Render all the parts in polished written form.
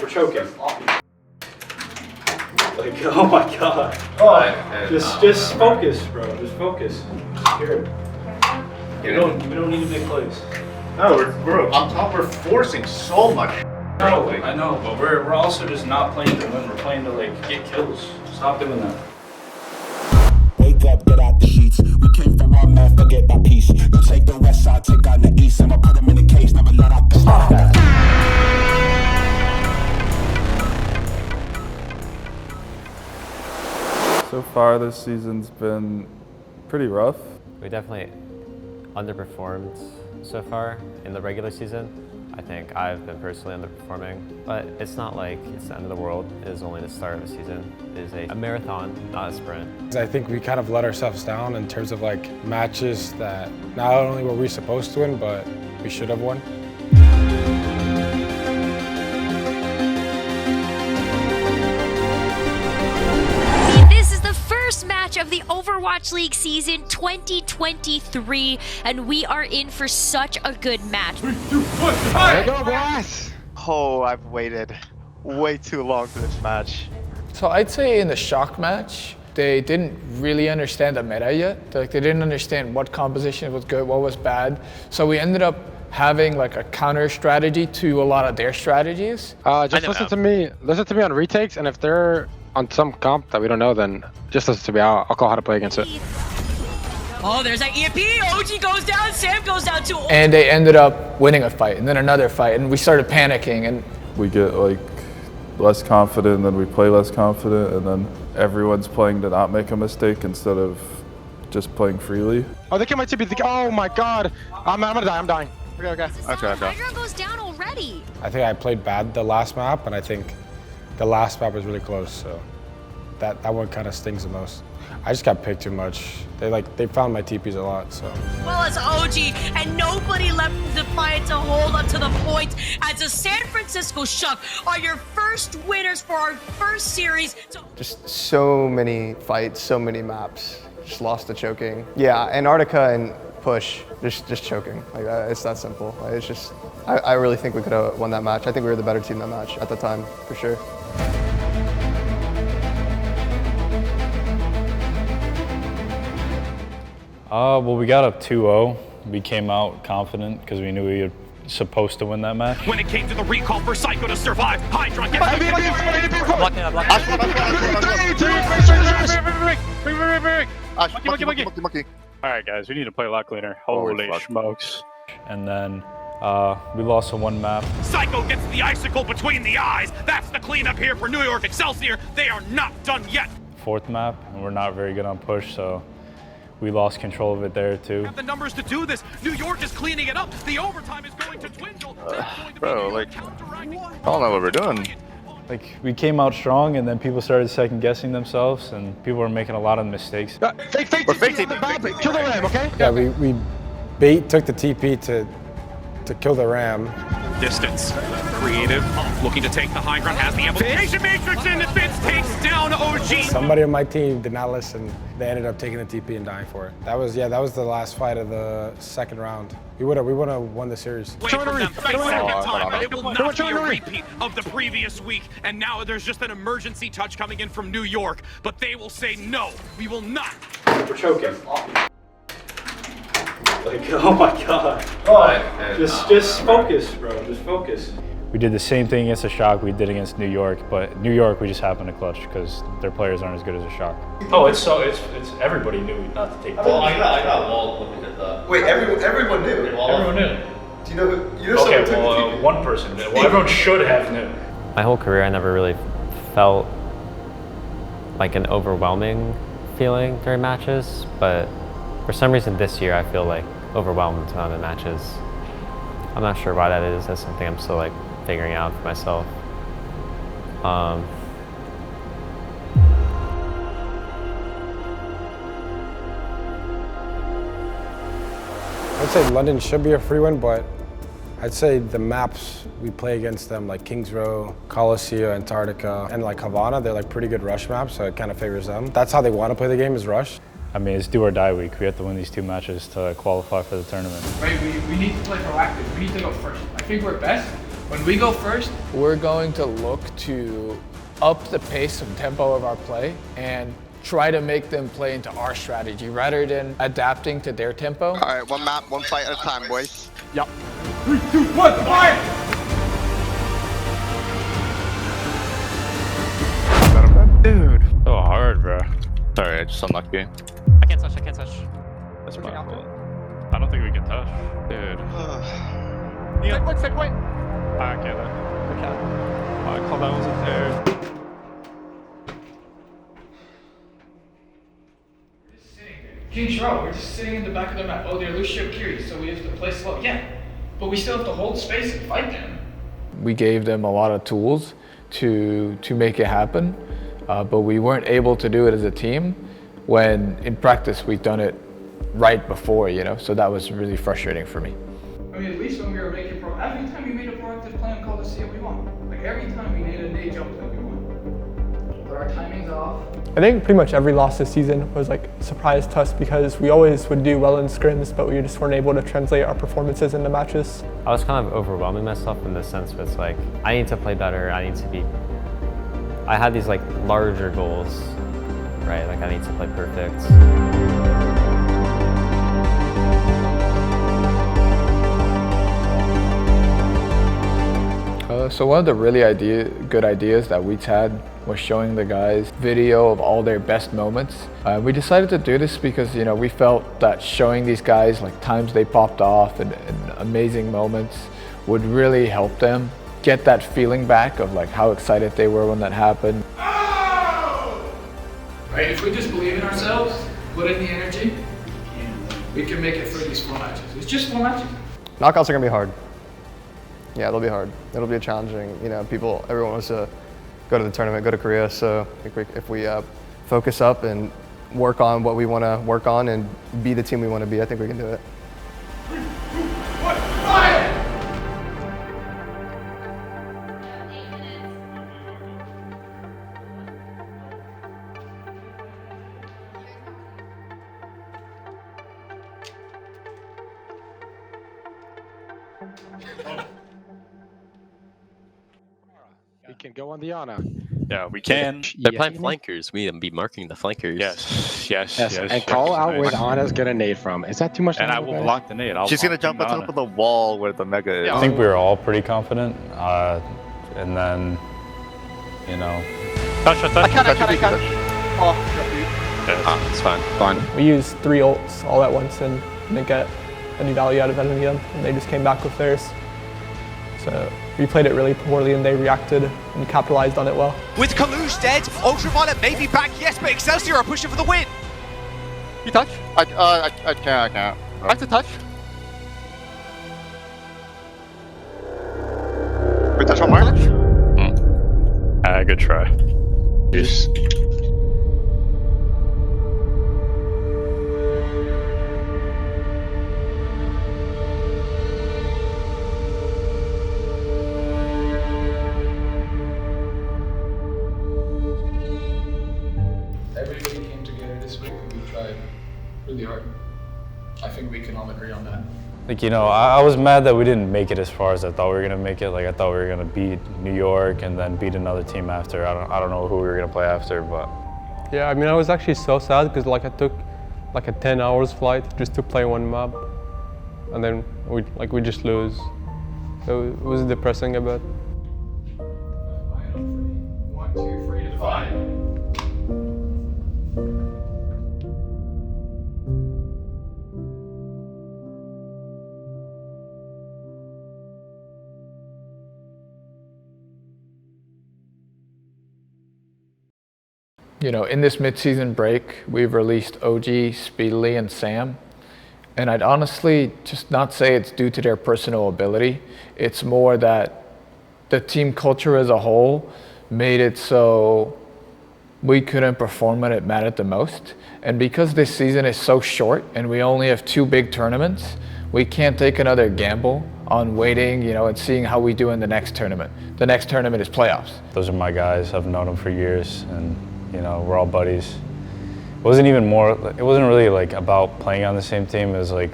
We're choking. Like, oh my god. Just focus, bro. Just focus. Here. We don't need to make plays. No, we're on top. We're forcing so much. No, I know, but we're also just not playing to win. We're playing to like get kills. Stop doing that. Wake up, get out the sheets. We came from one man, forget that piece. You take the west side, take out the east. I'ma put them in the cage, never let out the start. So far this season's been pretty rough. We definitely underperformed so far in the regular season. I think I've been personally underperforming, but it's not like it's the end of the world. It is only the start of the season. It is a marathon, not a sprint. I think we kind of let ourselves down in terms of like matches that not only were we supposed to win, but we should have won. Match of the Overwatch League season 2023, and we are in for such a good match. 3, 2, 1, there go, boys! Oh, I've waited way too long for this match. So I'd say in the shock match, they didn't really understand the meta yet. Like they didn't understand what composition was good, what was bad. So we ended up having like a counter strategy to a lot of their strategies. Just listen to me on retakes, and if they're on some comp that we don't know, then just listen to me. I'll call how to play against it. Oh, there's that EMP. OG goes down, Sam goes down too. And they ended up winning a fight, and then another fight, and we started panicking. And we get like less confident, and then we play less confident, and then everyone's playing to not make a mistake instead of just playing freely. Oh, they killed my TP. Oh my god. I'm gonna die. I'm dying. Okay. Hydra goes down already. I think I played bad the last map, and I think the last map was really close, so that one kind of stings the most. I just got picked too much. They found my TPs a lot, so. Well as OG, and nobody left Defiant to hold up to the point as the San Francisco Shock are your first winners for our first series. Just so many fights, so many maps. Just lost to choking. Yeah, Antarctica and push, just choking. Like it's that simple. Like, it's just, I really think we could have won that match. I think we were the better team that match at the time, for sure. Well, we got up 2-0. We came out confident because we knew we were supposed to win that match. When it came to the recall for Psycho to survive, Hydra gets Monkey. All right, guys, we need to play a lot cleaner. Holy smokes. And then we lost on one map. Psycho gets the icicle between the eyes. That's the cleanup here for New York Excelsior. They are not done yet. Fourth map, and we're not very good on push, so we lost control of it there too. Have the numbers to do this. New York is cleaning it up. The overtime is going to dwindle. Bro, like, I don't know what we're doing. Like, we came out strong, and then people started second guessing themselves, and people were making a lot of mistakes. Fake, We're faking. kill the ram, okay? Yeah, we took the TP to kill the ram. Distance. Creative. Looking to take the high ground. Has the amplification matrix in. Fitz takes down OG. Somebody on my team did not listen. They ended up taking the TP and dying for it. That was the last fight of the second round. We would have won the series. It will not be a repeat of the previous week, and now there's just an emergency touch coming in from New York, but they will say no, we will not. We're choking. Like, oh my god. Just focus, bro. Just focus. We did the same thing against the Shock we did against New York, but New York we just happened to clutch because their players aren't as good as the Shock. Oh, it's everybody knew not to take. Well, I got Walt looking at that. Wait, everyone knew. Everyone knew. Do you know who? You know someone took the TP? One person did. Well, everyone should have knew. My whole career, I never really felt like an overwhelming feeling during matches, but for some reason this year I feel like overwhelmed on the matches. I'm not sure why that is. That's something I'm still like figuring out for myself. I'd say London should be a free win, but I'd say the maps we play against them, like Kings Row, Coliseum, Antarctica, and like Havana, they're like pretty good rush maps, so it kind of favors them. That's how they want to play the game, is rush. I mean, it's do or die week. We have to win these two matches to qualify for the tournament. Right, we need to play proactive. We need to go first. I think we're best When we go first, we're going to look to up the pace and tempo of our play and try to make them play into our strategy rather than adapting to their tempo. All right, one map, one fight at a time, boys. Yep. 3, 2, 1, fire! Dude. So hard, bro. Sorry, I just unlocked you. I can't touch. That's my fault. I don't think we can touch. Dude. Take point. I can't. Oh, I called that wasn't there. 𝘊𝘰𝘯𝘥𝘪, we're just sitting in the back of the map. Oh, they're 𝘊𝘱𝘱𝘭𝘺, so we have to play slow. Yeah, but we still have to hold space and fight them. We gave them a lot of tools to make it happen, but we weren't able to do it as a team when in practice we've done it right before, you know, so that was really frustrating for me. I mean, at least when we were making every time we made a proactive plan called to see it, we won. Like every time we made a nade jump plan, we won. But our timing's off. I think pretty much every loss this season was like a surprise to us because we always would do well in scrims, but we just weren't able to translate our performances into matches. I was kind of overwhelming myself in the sense where it's like, I need to play better, I had these like larger goals, right? Like I need to play perfect. So one of the really good ideas that we had was showing the guys video of all their best moments. We decided to do this because, you know, we felt that showing these guys like times they popped off and amazing moments would really help them get that feeling back of like how excited they were when that happened. Right, if we just believe in ourselves, put in the energy, we can make it through these 4 matches. It's just 4 matches. Knockouts are gonna be hard. Yeah, they'll be hard. It'll be challenging. You know, everyone wants to go to the tournament, go to Korea. So I think if we focus up and work on what we want to work on and be the team we want to be, I think we can do it. 3, 2, 1, fire! We can go on the Ana. Yeah, we can. They're playing flankers. We need to be marking the flankers. Yes. And call out where the Ana's gonna nade from. Is that too much? And I will block the nade. She's gonna jump on top of the wall where the mega is. I think we were all pretty confident. And then, you know. Touch. I can't. Oh, It's fine. We used 3 ults all at once and didn't get any value out of any of them, and they just came back with theirs. So we played it really poorly and they reacted and capitalized on it well. With 𝘊𝘱𝘱𝘭𝘺 dead, 𝘊𝘱𝘱𝘭𝘺 may be back, yes, but Excelsior are pushing for the win. You touch? I can't. I have to touch. Wait, touch on March? Good try. Yes. Everybody came together this week and we tried really hard. I think we can all agree on that. Like, you know, I was mad that we didn't make it as far as I thought we were gonna make it. Like, I thought we were gonna beat New York and then beat another team after. I don't know who we were gonna play after, but. Yeah, I mean, I was actually so sad because like I took like a 10 hours flight just to play one map, and then we just lose. So it was depressing a bit. 1, 2, 3 to 5. You know, in this mid-season break, we've released 𝘊𝘱𝘱𝘭𝘺, 𝘊𝘱𝘱𝘭𝘺, and Sam. And I'd honestly just not say it's due to their personal ability. It's more that the team culture as a whole made it so we couldn't perform when it mattered the most. And because this season is so short and we only have 2 big tournaments, we can't take another gamble on waiting, you know, and seeing how we do in the next tournament. The next tournament is playoffs. Those are my guys. I've known them for years, and you know, we're all buddies. It wasn't really like about playing on the same team. It was like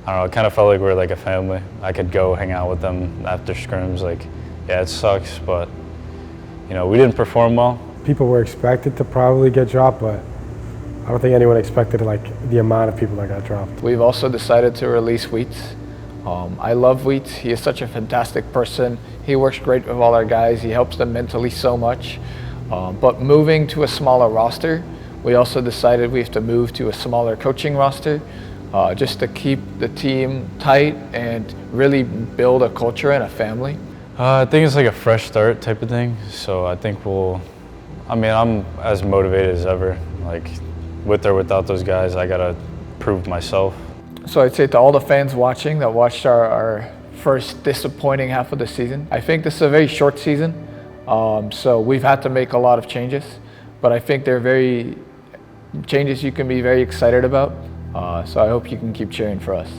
I don't know, it kind of felt like we were like a family. I could go hang out with them after scrims. Like, yeah, it sucks, but you know, we didn't perform well. People were expected to probably get dropped, but I don't think anyone expected like the amount of people that got dropped. We've also decided to release 𝘊𝘰𝘯𝘭𝘺. I love 𝘊𝘰𝘮. He is such a fantastic person. He works great with all our guys. He helps them mentally so much. But moving to a smaller roster, we also decided we have to move to a smaller coaching roster just to keep the team tight and really build a culture and a family. I think it's like a fresh start type of thing. So I think I'm as motivated as ever. Like, with or without those guys, I gotta prove myself. So I'd say to all the fans watching that watched our first disappointing half of the season, I think this is a very short season. So we've had to make a lot of changes, but I think they're changes you can be very excited about. So I hope you can keep cheering for us.